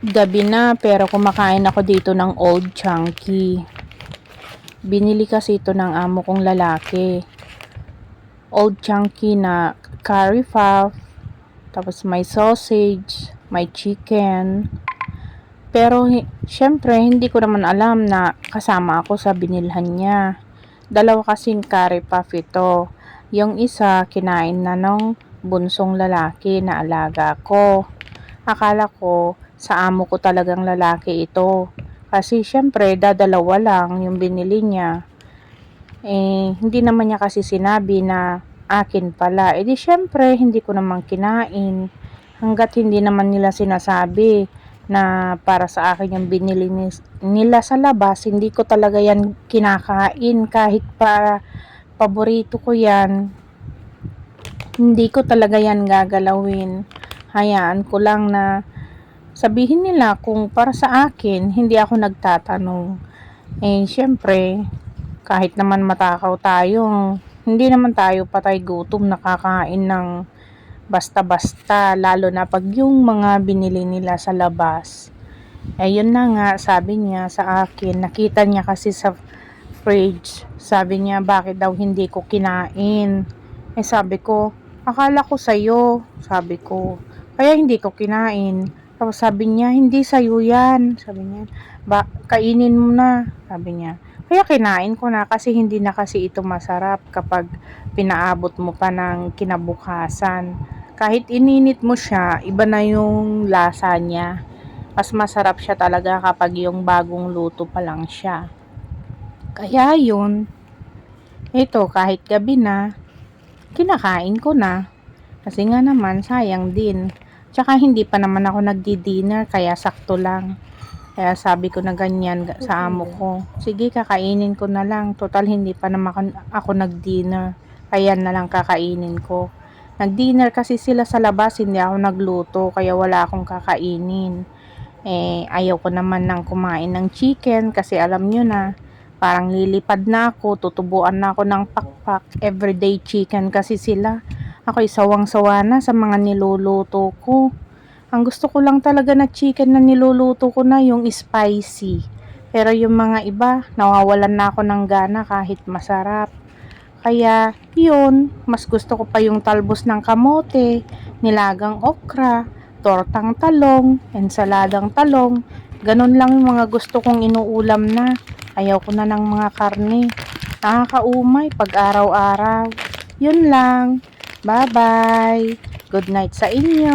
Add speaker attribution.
Speaker 1: Gabi na pero kumakain ako dito ng Old Chunky. Binili kasi ito ng amo kong lalaki. Old Chunky na curry puff, tapos may sausage, may chicken. Pero syempre hindi ko naman alam na kasama ako sa binilhan niya. Dalawa kasing curry puff ito. Yung isa kinain na nung bunsong lalaki na alaga ko. Akala ko sa amo ko talagang lalaki ito. Kasi syempre dadalawa lang yung binili niya. Hindi naman niya kasi sinabi na akin pala. Di syempre hindi ko naman kinain. Hanggat hindi naman nila sinasabi na para sa akin yung binili nila sa labas, hindi ko talaga yan kinakain. Kahit pa paborito ko yan, hindi ko talaga yan gagalawin. Hayaan ko lang na sabihin nila kung para sa akin, hindi ako nagtatanong. Syempre, kahit naman matakaw tayo, hindi naman tayo patay gutom nakakain ng basta-basta, lalo na pag yung mga binili nila sa labas. Yun na nga, sabi niya sa akin, nakita niya kasi sa fridge, sabi niya bakit daw hindi ko kinain. Sabi ko, akala ko sa'yo, sabi ko, kaya hindi ko kinain. Tapos sabi niya, hindi sa'yo yan, sabi niya, kainin mo na, sabi niya. Kaya kinain ko na kasi hindi na kasi ito masarap kapag pinaabot mo pa ng kinabukasan. Kahit ininit mo siya, iba na yung lasa niya. Mas masarap siya talaga kapag yung bagong luto pa lang siya. Kaya yun, ito kahit gabi na, kinakain ko na. Kasi nga naman, sayang din. Tsaka hindi pa naman ako nagdi-dinner, kaya sakto lang. Kaya sabi ko na ganyan sa amo ko. Sige, kakainin ko na lang. Total, hindi pa naman ako nag-dinner. Kaya na lang kakainin ko. Nag-dinner kasi sila sa labas, hindi ako nagluto. Kaya wala akong kakainin. Ayaw ko naman ng kumain ng chicken kasi alam nyo na, parang lilipad na ako, tutubuan na ako ng pakpak. Everyday chicken kasi sila. Ako'y sawang-sawa na sa mga niluluto ko. Ang gusto ko lang talaga na chicken na niluluto ko na yung spicy. Pero yung mga iba, nawawalan na ako ng gana kahit masarap. Kaya, yun, mas gusto ko pa yung talbos ng kamote, nilagang okra, tortang talong, ensaladang talong. Ganun lang yung mga gusto kong inuulam na. Ayaw ko na ng mga karne. Nakakaumay pag araw-araw. Yun lang. Bye-bye. Good night sa inyo.